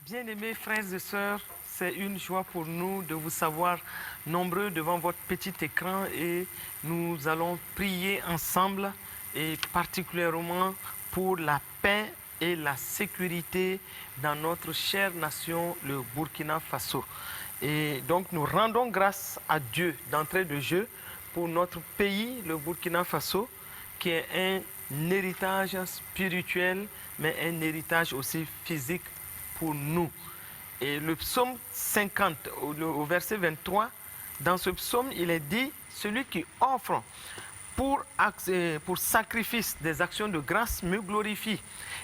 Bien-aimés frères et sœurs, c'est une joie pour nous de vous savoir nombreux devant votre petit écran et nous allons prier ensemble et particulièrement pour la paix et la sécurité dans notre chère nation, le Burkina Faso. Et donc nous rendons grâce à Dieu d'entrée de jeu pour notre pays, le Burkina Faso, qui est un héritage spirituel, mais un héritage aussi physique pour nous. Et le psaume 50, au verset 23, dans ce psaume, il est dit, celui qui offre pour sacrifice des actions de grâce me glorifie.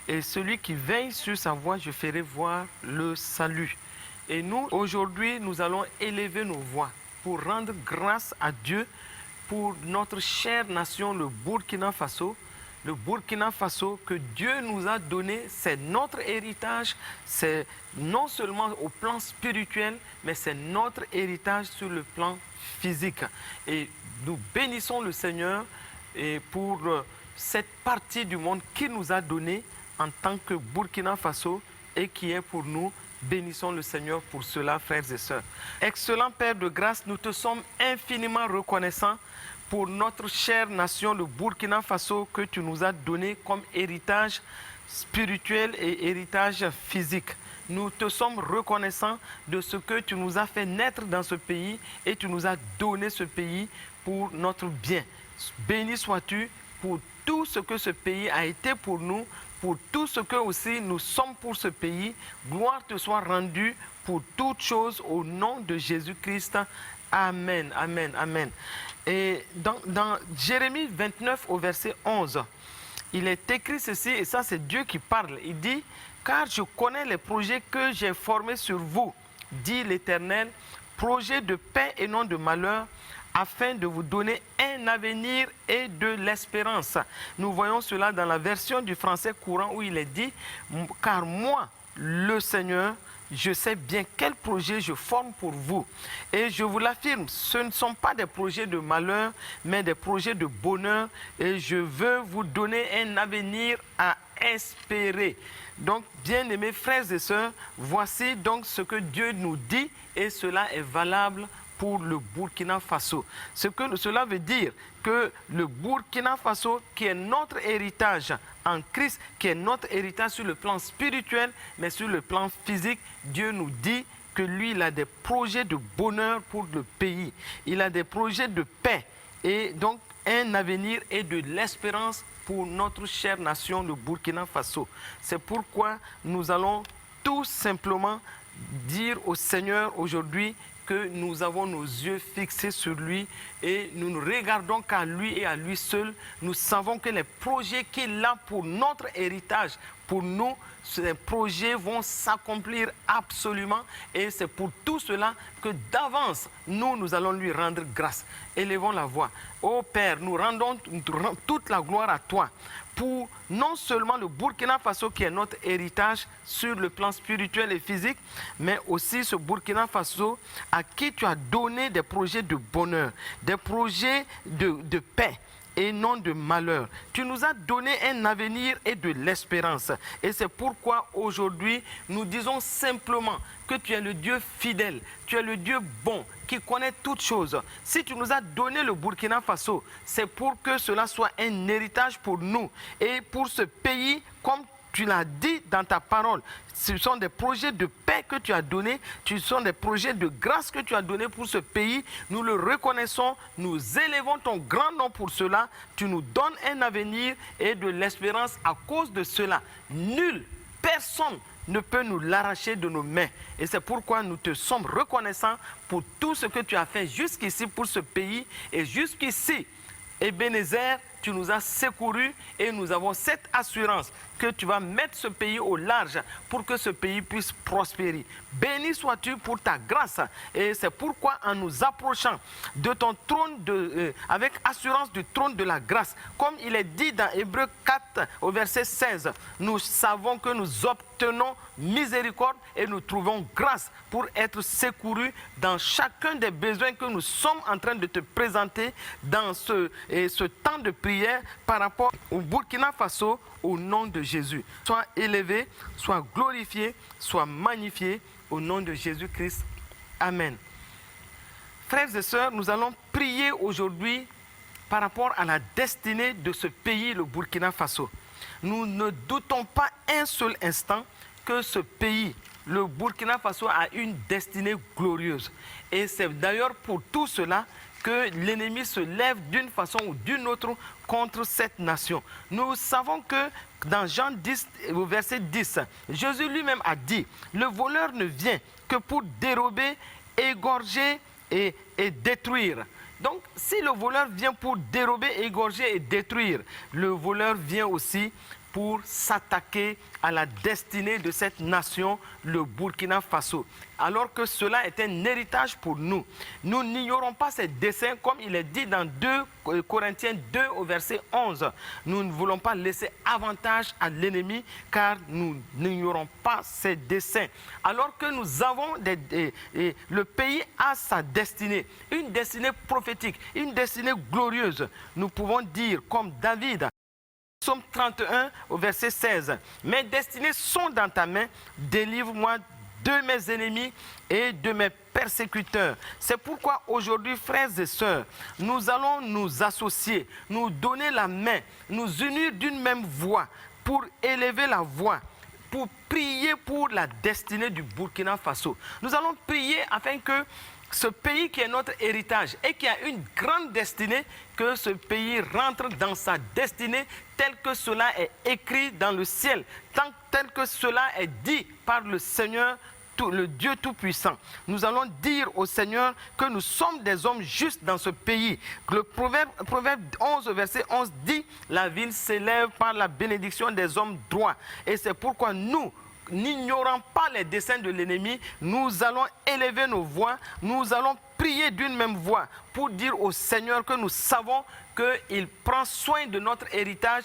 Et celui qui veille sur sa voie, je ferai voir le salut. Et nous, aujourd'hui, nous allons élever nos voix pour rendre grâce à Dieu pour notre chère nation, le Burkina Faso. Le Burkina Faso que Dieu nous a donné, c'est notre héritage, c'est non seulement au plan spirituel, mais c'est notre héritage sur le plan physique. Et nous bénissons le Seigneur pour cette partie du monde qu'il nous a donnée en tant que Burkina Faso et qui est pour nous. Bénissons le Seigneur pour cela, frères et sœurs. Excellent Père de grâce, nous te sommes infiniment reconnaissants pour notre chère nation, le Burkina Faso, que tu nous as donné comme héritage spirituel et héritage physique. Nous te sommes reconnaissants de ce que tu nous as fait naître dans ce pays et tu nous as donné ce pays pour notre bien. Béni sois-tu pour tout ce que ce pays a été pour nous, pour tout ce que aussi nous sommes pour ce pays. Gloire te soit rendue pour toutes choses au nom de Jésus-Christ. Amen, amen, amen. Et dans Jérémie 29 au verset 11, il est écrit ceci, et ça c'est Dieu qui parle. Il dit, car je connais les projets que j'ai formés sur vous, dit l'Éternel, projets de paix et non de malheur, afin de vous donner un avenir et de l'espérance. Nous voyons cela dans la version du français courant où il est dit, car moi, le Seigneur, je sais bien quel projet je forme pour vous. Et je vous l'affirme, ce ne sont pas des projets de malheur, mais des projets de bonheur. Et je veux vous donner un avenir à espérer. Donc, bien-aimés frères et sœurs, voici donc ce que Dieu nous dit et cela est valable pour le Burkina Faso. Cela veut dire que le Burkina Faso, qui est notre héritage en Christ, qui est notre héritage sur le plan spirituel, mais sur le plan physique, Dieu nous dit que lui, il a des projets de bonheur pour le pays. Il a des projets de paix et donc un avenir et de l'espérance pour notre chère nation, le Burkina Faso. C'est pourquoi nous allons tout simplement dire au Seigneur aujourd'hui que nous avons nos yeux fixés sur lui et nous ne regardons qu'à lui et à lui seul. Nous savons que les projets qu'il a pour notre héritage, pour nous, ces projets vont s'accomplir absolument et c'est pour tout cela que d'avance, nous allons lui rendre grâce. Élevons la voix. Ô Père, nous rendons toute la gloire à toi pour non seulement le Burkina Faso qui est notre héritage sur le plan spirituel et physique, mais aussi ce Burkina Faso à qui tu as donné des projets de bonheur, des projets de paix et non de malheur. Tu nous as donné un avenir et de l'espérance. Et c'est pourquoi aujourd'hui, nous disons simplement que tu es le Dieu fidèle, tu es le Dieu bon, qui connaît toutes choses. Si tu nous as donné le Burkina Faso, c'est pour que cela soit un héritage pour nous et pour ce pays, comme tu l'as dit dans ta parole. Ce sont des projets de paix que tu as donnés, ce sont des projets de grâce que tu as donnés pour ce pays. Nous le reconnaissons, nous élevons ton grand nom pour cela. Tu nous donnes un avenir et de l'espérance à cause de cela. Nul, personne ne peut nous l'arracher de nos mains. Et c'est pourquoi nous te sommes reconnaissants pour tout ce que tu as fait jusqu'ici pour ce pays. Et jusqu'ici, Ebenezer, tu nous as secourus et nous avons cette assurance que tu vas mettre ce pays au large pour que ce pays puisse prospérer. Béni sois-tu pour ta grâce. Et c'est pourquoi en nous approchant de ton trône, avec assurance du trône de la grâce, comme il est dit dans Hébreux 4 au verset 16, nous savons que nous obtenons miséricorde et nous trouvons grâce pour être secourus dans chacun des besoins que nous sommes en train de te présenter dans ce temps de prière prière par rapport au Burkina Faso au nom de Jésus. Sois élevé, sois glorifié, sois magnifié au nom de Jésus-Christ. Amen. Frères et sœurs, nous allons prier aujourd'hui par rapport à la destinée de ce pays, le Burkina Faso. Nous ne doutons pas un seul instant que ce pays, le Burkina Faso, a une destinée glorieuse. Et c'est d'ailleurs pour tout cela que l'ennemi se lève d'une façon ou d'une autre contre cette nation. Nous savons que dans Jean 10, au verset 10, Jésus lui-même a dit, le voleur ne vient que pour dérober, égorger et détruire. Donc, si le voleur vient pour dérober, égorger et détruire, le voleur vient aussi pour s'attaquer à la destinée de cette nation, le Burkina Faso. Alors que cela est un héritage pour nous. Nous n'ignorons pas ces desseins, comme il est dit dans 2 Corinthiens 2 au verset 11. Nous ne voulons pas laisser avantage à l'ennemi, car nous n'ignorons pas ces desseins. Alors que nous avons le pays a sa destinée, une destinée prophétique, une destinée glorieuse. Nous pouvons dire, comme David, Psaume 31 au verset 16. Mes destinées sont dans ta main, délivre-moi de mes ennemis et de mes persécuteurs. C'est pourquoi aujourd'hui, frères et sœurs, nous allons nous associer, nous donner la main, nous unir d'une même voix pour élever la voix, pour prier pour la destinée du Burkina Faso. Nous allons prier afin que ce pays qui est notre héritage et qui a une grande destinée, que ce pays rentre dans sa destinée tel que cela est écrit dans le ciel, tel que cela est dit par le Seigneur, le Dieu Tout-Puissant. Nous allons dire au Seigneur que nous sommes des hommes justes dans ce pays. Le proverbe 11, verset 11 dit, la ville s'élève par la bénédiction des hommes droits. Et c'est pourquoi nous, n'ignorant pas les desseins de l'ennemi, nous allons élever nos voix, nous allons prier d'une même voix pour dire au Seigneur que nous savons qu'il prend soin de notre héritage,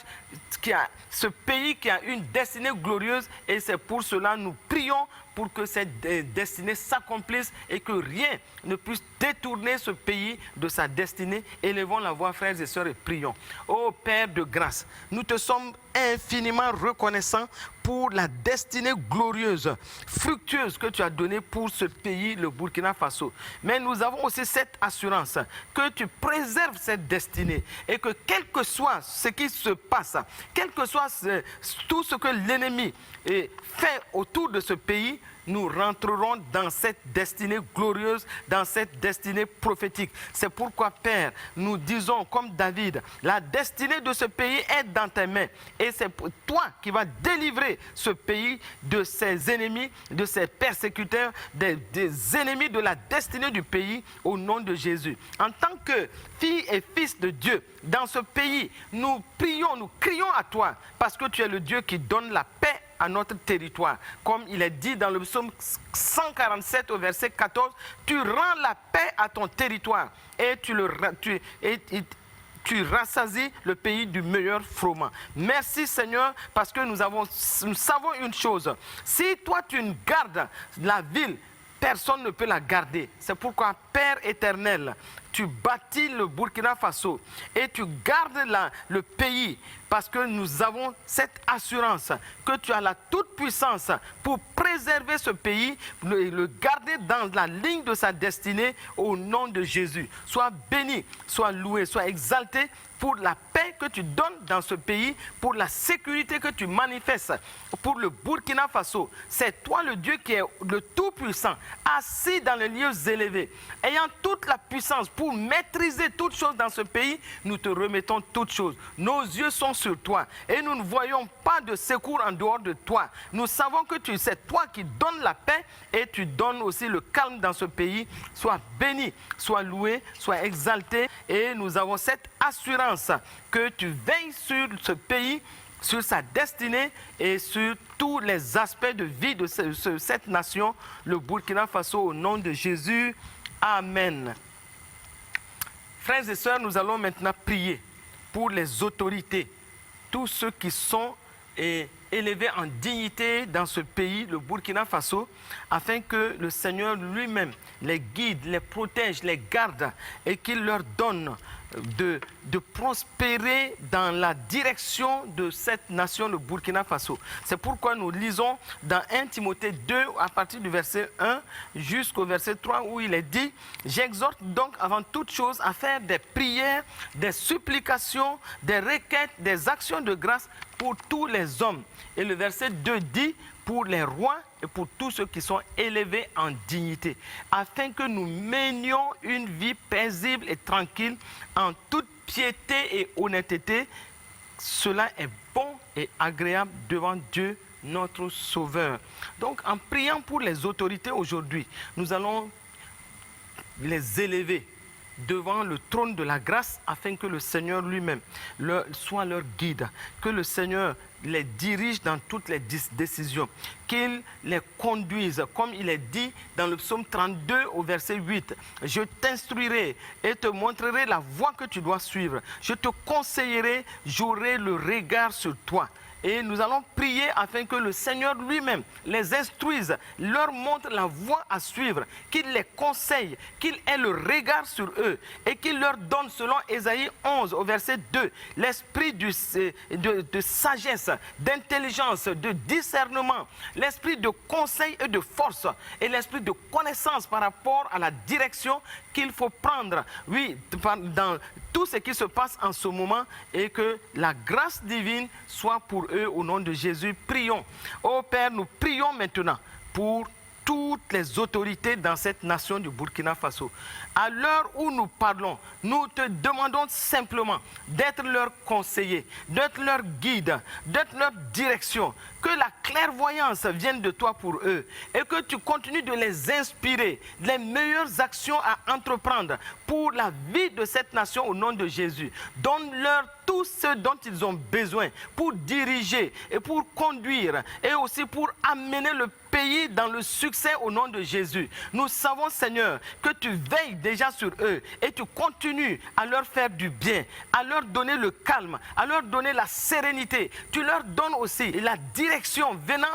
ce pays qui a une destinée glorieuse, et c'est pour cela que nous prions pour que cette destinée s'accomplisse et que rien ne puisse détourner ce pays de sa destinée. Élevons la voix, frères et sœurs, et prions. Ô Père de grâce, nous te sommes infiniment reconnaissants pour la destinée glorieuse, fructueuse que tu as donnée pour ce pays, le Burkina Faso. Mais nous avons aussi cette assurance que tu préserves cette destinée et que quel que soit ce qui se passe, quel que soit tout ce que l'ennemi fait autour de ce pays, nous rentrerons dans cette destinée glorieuse, dans cette destinée prophétique. C'est pourquoi, Père, nous disons comme David, la destinée de ce pays est dans tes mains. Et c'est toi qui vas délivrer ce pays de ses ennemis, de ses persécuteurs, des ennemis de la destinée du pays, au nom de Jésus. En tant que filles et fils de Dieu, dans ce pays, nous prions, nous crions à toi, parce que tu es le Dieu qui donne la paix à notre territoire. Comme il est dit dans le psaume 147 au verset 14, tu rends la paix à ton territoire et tu rassasies le pays du meilleur froment. Merci Seigneur, parce que nous savons une chose, si toi tu gardes la ville, personne ne peut la garder. C'est pourquoi, Père éternel, tu bâtis le Burkina Faso et tu gardes le pays, parce que nous avons cette assurance que tu as la toute-puissance pour préserver ce pays, le garder dans la ligne de sa destinée, au nom de Jésus. Sois béni, sois loué, sois exalté pour la paix que tu donnes dans ce pays, pour la sécurité que tu manifestes pour le Burkina Faso. C'est toi le Dieu qui est le Tout-Puissant, assis dans les lieux élevés, ayant toute la puissance pour maîtriser toutes choses dans ce pays. Nous te remettons toutes choses. Nos yeux sont sur toi et nous ne voyons pas de secours en dehors de toi. Nous savons que c'est toi qui donnes la paix et tu donnes aussi le calme dans ce pays. Sois béni, sois loué, sois exalté, et nous avons cette assurance que tu veilles sur ce pays, sur sa destinée et sur tous les aspects de vie de cette nation, le Burkina Faso, au nom de Jésus. Amen. Frères et sœurs, nous allons maintenant prier pour les autorités, tous ceux qui sont élevés en dignité dans ce pays, le Burkina Faso, afin que le Seigneur lui-même les guide, les protège, les garde et qu'il leur donne de prospérer dans la direction de cette nation, le Burkina Faso. C'est pourquoi nous lisons dans 1 Timothée 2, à partir du verset 1 jusqu'au verset 3, où il est dit « J'exhorte donc avant toute chose à faire des prières, des supplications, des requêtes, des actions de grâce pour tous les hommes. » Et le verset 2 dit « Pour les rois et pour tous ceux qui sont élevés en dignité, afin que nous menions une vie paisible et tranquille en toute piété et honnêteté. Cela est bon et agréable devant Dieu, notre Sauveur. » Donc, en priant pour les autorités aujourd'hui, nous allons les élever devant le trône de la grâce afin que le Seigneur lui-même soit leur guide, que le Seigneur les dirige dans toutes les décisions, qu'il les conduise, comme il est dit dans le psaume 32 au verset 8. « Je t'instruirai et te montrerai la voie que tu dois suivre. Je te conseillerai, j'aurai le regard sur toi. » Et nous allons prier afin que le Seigneur lui-même les instruise, leur montre la voie à suivre, qu'il les conseille, qu'il ait le regard sur eux et qu'il leur donne, selon Ésaïe 11 au verset 2, l'esprit de sagesse, d'intelligence, de discernement, l'esprit de conseil et de force et l'esprit de connaissance par rapport à la direction qu'il faut prendre, oui, dans tout ce qui se passe en ce moment, et que la grâce divine soit pour eux au nom de Jésus. Prions. Ô Père, nous prions maintenant pour toutes les autorités dans cette nation du Burkina Faso. À l'heure où nous parlons, nous te demandons simplement d'être leur conseiller, d'être leur guide, d'être leur direction, que la clairvoyance vienne de toi pour eux et que tu continues de les inspirer les meilleures actions à entreprendre pour la vie de cette nation au nom de Jésus. Donne-leur tout ce dont ils ont besoin pour diriger et pour conduire et aussi pour amener le pays dans le succès au nom de Jésus. Nous savons, Seigneur, que tu veilles déjà sur eux et tu continues à leur faire du bien, à leur donner le calme, à leur donner la sérénité. Tu leur donnes aussi la direction venant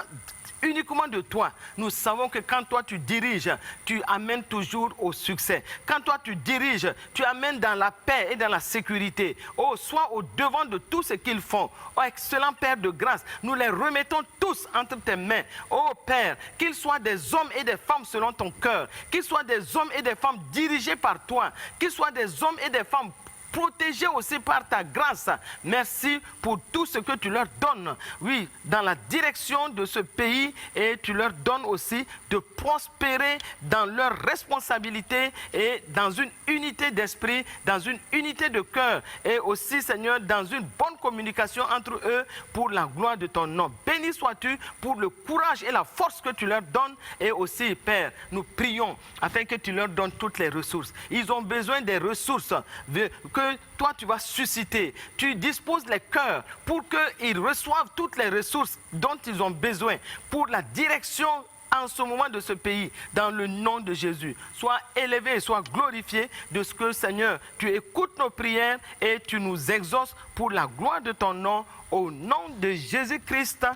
uniquement de toi. Nous savons que quand toi tu diriges, tu amènes toujours au succès. Quand toi tu diriges, tu amènes dans la paix et dans la sécurité. Oh, sois au devant de tout ce qu'ils font. Oh, excellent Père de grâce, nous les remettons tous entre tes mains. Oh Père, qu'ils soient des hommes et des femmes selon ton cœur, qu'ils soient des hommes et des femmes dirigés par toi, qu'ils soient des hommes et des femmes protégés aussi par ta grâce. Merci pour tout ce que tu leur donnes, oui, dans la direction de ce pays, et tu leur donnes aussi de prospérer dans leurs responsabilités et dans une unité d'esprit, dans une unité de cœur et aussi, Seigneur, dans une bonne communication entre eux pour la gloire de ton nom. Béni sois-tu pour le courage et la force que tu leur donnes, et aussi, Père, nous prions afin que tu leur donnes toutes les ressources. Ils ont besoin des ressources que toi tu vas susciter. Tu disposes les cœurs pour qu'ils reçoivent toutes les ressources dont ils ont besoin pour la direction en ce moment de ce pays, dans le nom de Jésus. Sois élevé et sois glorifié de ce que, Seigneur, tu écoutes nos prières et tu nous exauces pour la gloire de ton nom, au nom de Jésus-Christ.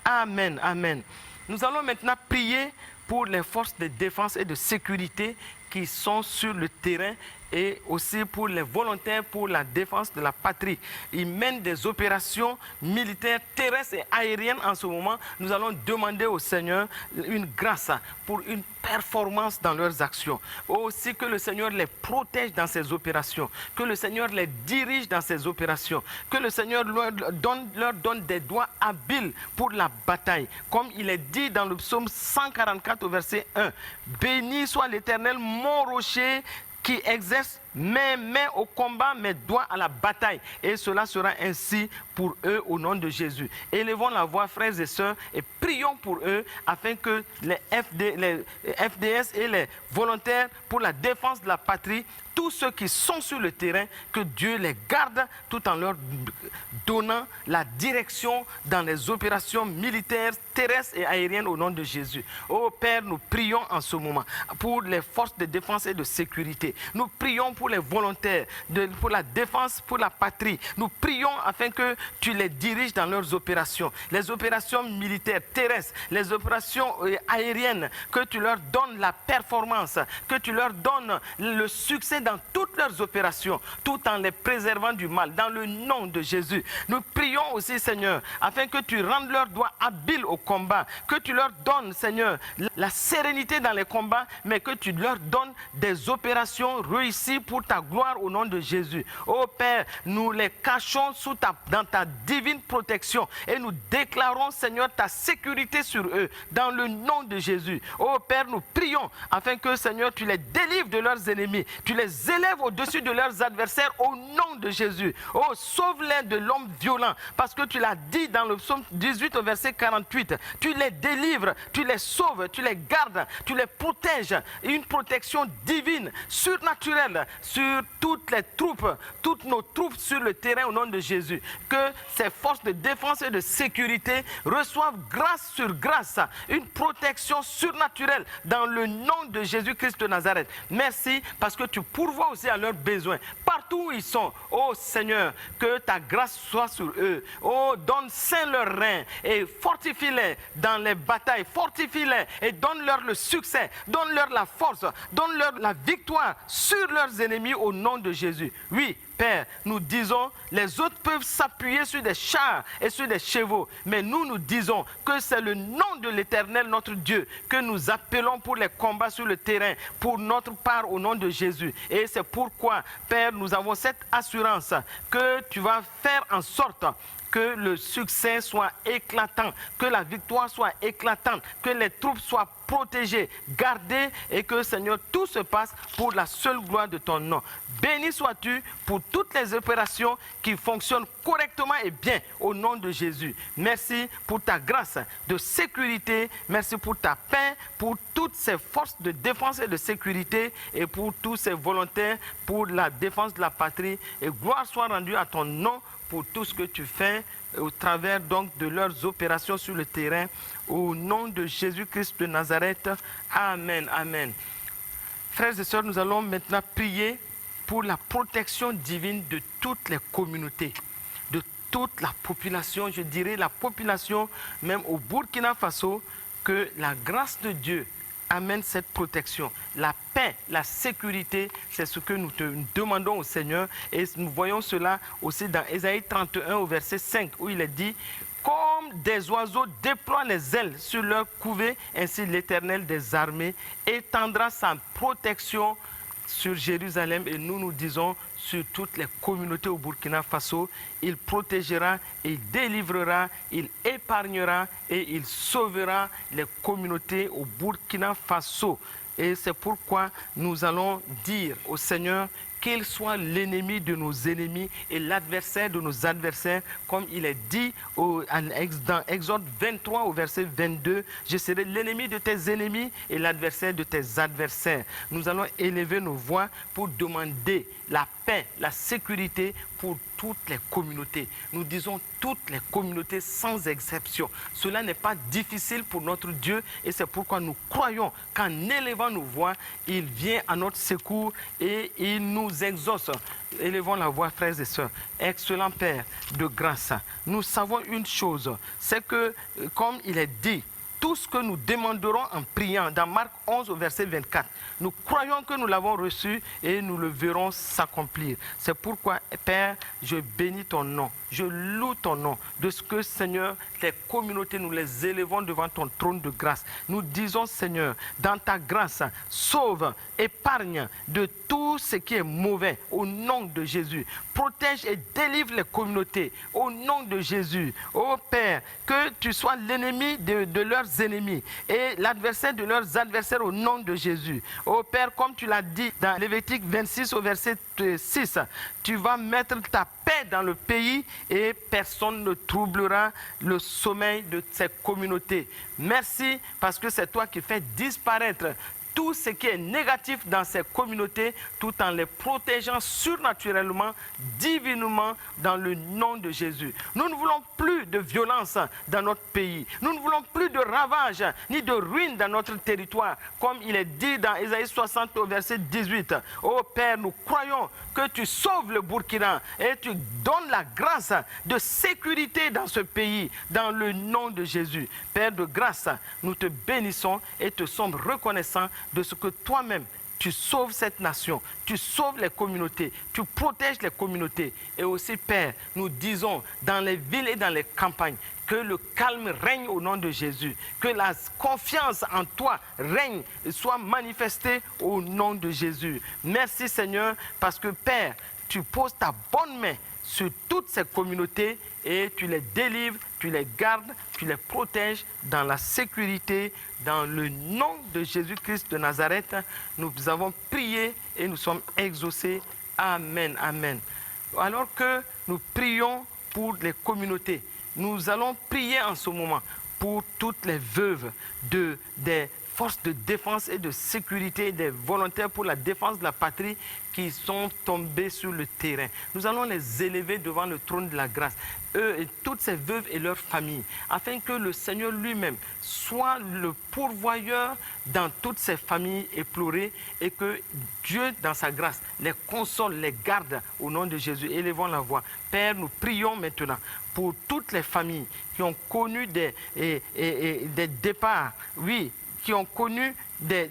Amen, amen. Nous allons maintenant prier pour les forces de défense et de sécurité qui sont sur le terrain, et aussi pour les volontaires pour la défense de la patrie. Ils mènent des opérations militaires terrestres et aériennes en ce moment. Nous allons demander au Seigneur une grâce pour une performance dans leurs actions. Aussi que le Seigneur les protège dans ces opérations, que le Seigneur les dirige dans ces opérations, que le Seigneur leur donne des doigts habiles pour la bataille. Comme il est dit dans le psaume 144 au verset 1. « Béni soit l'Éternel, mon rocher, qui exerce mes mains au combat, mes doigts à la bataille. » Et cela sera ainsi pour eux au nom de Jésus. Élevons la voix, frères et sœurs, et prions pour eux afin que les FDS et les volontaires pour la défense de la patrie, tous ceux qui sont sur le terrain, que Dieu les garde tout en leur donnant la direction dans les opérations militaires, terrestres et aériennes au nom de Jésus. Oh Père, nous prions en ce moment pour les forces de défense et de sécurité. Nous prions pour les volontaires, pour la défense, pour la patrie. Nous prions afin que tu les diriges dans leurs opérations. Les opérations militaires, terrestres, les opérations aériennes, que tu leur donnes la performance, que tu leur donnes le succès dans toutes leurs opérations, tout en les préservant du mal, dans le nom de Jésus. Nous prions aussi, Seigneur, afin que tu rendes leurs doigts habiles au combat, que tu leur donnes, Seigneur, la sérénité dans les combats, mais que tu leur donnes des opérations réussies pour ta gloire au nom de Jésus. Oh Père, nous les cachons dans ta divine protection et nous déclarons, Seigneur, ta sécurité sur eux, dans le nom de Jésus. Oh Père, nous prions afin que, Seigneur, tu les délivres de leurs ennemis, tu les élèves au-dessus de leurs adversaires au nom de Jésus. Oh, sauve-les de l'homme violent, parce que tu l'as dit dans le psaume 18 au verset 48. Tu les délivres, tu les sauves, tu les gardes, tu les protèges. Une protection divine, surnaturelle sur toutes les troupes, toutes nos troupes sur le terrain au nom de Jésus. Que ces forces de défense et de sécurité reçoivent grâce sur grâce, une protection surnaturelle dans le nom de Jésus-Christ de Nazareth. Merci parce que tu pourvois aussi à leurs besoins. Partout où ils sont, oh Seigneur, que ta grâce soit sur eux. Oh, donne saint leurs reins et fortifie-les dans les batailles. Fortifie-les et donne-leur le succès, donne-leur la force, donne-leur la victoire sur leurs ennemis au nom de Jésus. Oui, Père, nous disons, les autres peuvent s'appuyer sur des chars et sur des chevaux, mais nous disons que c'est le nom de l'Éternel, notre Dieu, que nous appelons pour les combats sur le terrain, pour notre part au nom de Jésus. Et c'est pourquoi, Père, nous avons cette assurance que tu vas faire en sorte que le succès soit éclatant, que la victoire soit éclatante, que les troupes soient protégées, gardées et que, Seigneur, tout se passe pour la seule gloire de ton nom. Béni sois-tu pour toutes les opérations qui fonctionnent correctement et bien au nom de Jésus. Merci pour ta grâce de sécurité, merci pour ta paix, pour toutes ces forces de défense et de sécurité et pour tous ces volontaires pour la défense de la patrie. Et gloire soit rendue à ton nom pour tout ce que tu fais au travers donc de leurs opérations sur le terrain. Au nom de Jésus-Christ de Nazareth. Amen. Amen. Frères et sœurs, nous allons maintenant prier pour la protection divine de toutes les communautés, de toute la population, je dirais la population même au Burkina Faso, que la grâce de Dieu amène cette protection. La paix, la sécurité, c'est ce que nous te demandons au Seigneur. Et nous voyons cela aussi dans Ésaïe 31 au verset 5, où il est dit « Comme des oiseaux déploient les ailes sur leur couvée, ainsi l'Éternel des armées étendra sa protection sur Jérusalem. » Et nous disons sur toutes les communautés au Burkina Faso, il protégera, il délivrera, il épargnera et il sauvera les communautés au Burkina Faso. Et c'est pourquoi nous allons dire au Seigneur qu'il soit l'ennemi de nos ennemis et l'adversaire de nos adversaires, comme il est dit dans Exode 23 au verset 22, je serai l'ennemi de tes ennemis et l'adversaire de tes adversaires. Nous allons élever nos voix pour demander la paix, la sécurité pour toutes les communautés. Nous disons toutes les communautés sans exception. Cela n'est pas difficile pour notre Dieu et c'est pourquoi nous croyons qu'en élevant nos voix, il vient à notre secours et il nous exauce. Élevons la voix, frères et sœurs. Excellent Père de grâce, nous savons une chose, c'est que, comme il est dit, tout ce que nous demanderons en priant, dans Marc 11 au verset 24, nous croyons que nous l'avons reçu et nous le verrons s'accomplir. C'est pourquoi, Père, je bénis ton nom, je loue ton nom, de ce que, Seigneur, les communautés, nous les élevons devant ton trône de grâce. Nous disons, Seigneur, dans ta grâce, sauve, épargne de tout ce qui est mauvais, au nom de Jésus. Protège et délivre les communautés, au nom de Jésus. Ô Père, que tu sois l'ennemi de leurs ennemis et l'adversaire de leurs adversaires au nom de Jésus. Ô Père, comme tu l'as dit dans Lévitique 26 au verset 6, tu vas mettre ta paix dans le pays et personne ne troublera le sommeil de ces communautés. Merci parce que c'est toi qui fais disparaître tout ce qui est négatif dans ces communautés, tout en les protégeant surnaturellement, divinement, dans le nom de Jésus. Nous ne voulons plus de violence dans notre pays. Nous ne voulons plus de ravages ni de ruines dans notre territoire, comme il est dit dans Ésaïe 60 au verset 18. Ô Père, nous croyons que tu sauves le Burkina et tu donnes la grâce de sécurité dans ce pays, dans le nom de Jésus. Père de grâce, nous te bénissons et te sommes reconnaissants de ce que toi-même, tu sauves cette nation, tu sauves les communautés, tu protèges les communautés. Et aussi, Père, nous disons dans les villes et dans les campagnes, que le calme règne au nom de Jésus, que la confiance en toi règne, soit manifestée au nom de Jésus. Merci Seigneur, parce que Père, tu poses ta bonne main sur toutes ces communautés et tu les délivres, tu les gardes, tu les protèges dans la sécurité. Dans le nom de Jésus-Christ de Nazareth, nous avons prié et nous sommes exaucés. Amen, amen. Alors que nous prions pour les communautés, nous allons prier en ce moment pour toutes les veuves des forces de défense et de sécurité, des volontaires pour la défense de la patrie qui sont tombés sur le terrain. Nous allons les élever devant le trône de la grâce, eux et toutes ces veuves et leurs familles, afin que le Seigneur lui-même soit le pourvoyeur dans toutes ces familles éplorées et que Dieu, dans sa grâce, les console, les garde au nom de Jésus. Élevons la voix. Père, nous prions maintenant pour toutes les familles qui ont connu des départs, oui, qui ont connu des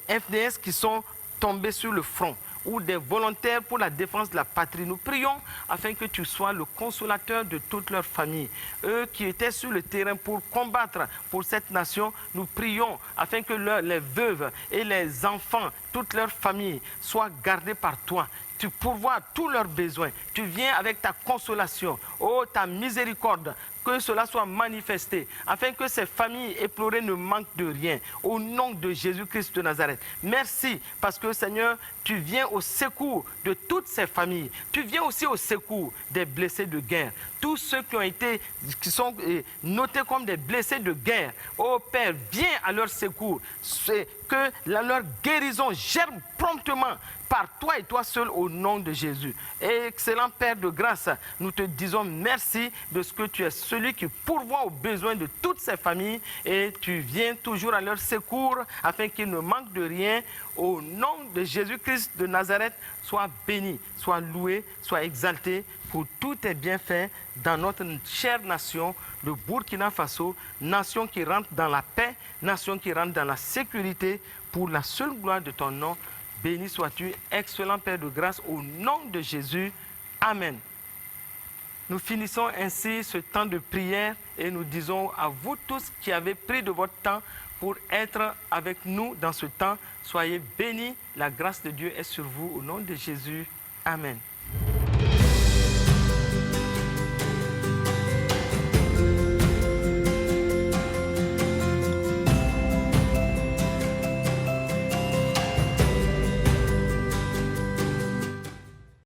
FDS qui sont tombés sur le front, ou des volontaires pour la défense de la patrie. Nous prions afin que tu sois le consolateur de toute leur famille. Eux qui étaient sur le terrain pour combattre pour cette nation, nous prions afin que les veuves et les enfants, toute leur famille, soient gardés par toi. Tu pourvois tous leurs besoins. Tu viens avec ta consolation. Oh, ta miséricorde, que cela soit manifesté, afin que ces familles éplorées ne manquent de rien. Au nom de Jésus-Christ de Nazareth. Merci, parce que Seigneur, tu viens au secours de toutes ces familles. Tu viens aussi au secours des blessés de guerre. Tous ceux qui sont notés comme des blessés de guerre. Oh Père, viens à leur secours. C'est que leur guérison germe promptement par toi et toi seul au nom de Jésus. Et excellent Père de grâce, nous te disons merci de ce que tu es celui qui pourvoit aux besoins de toutes ces familles et tu viens toujours à leur secours afin qu'ils ne manquent de rien. Au nom de Jésus-Christ de Nazareth, sois béni, sois loué, sois exalté pour tous tes bienfaits dans notre chère nation, le Burkina Faso, nation qui rentre dans la paix, nation qui rentre dans la sécurité, pour la seule gloire de ton nom. Béni sois-tu, excellent Père de grâce, au nom de Jésus. Amen. Nous finissons ainsi ce temps de prière et nous disons à vous tous qui avez pris de votre temps pour être avec nous dans ce temps, soyez bénis, la grâce de Dieu est sur vous, au nom de Jésus. Amen.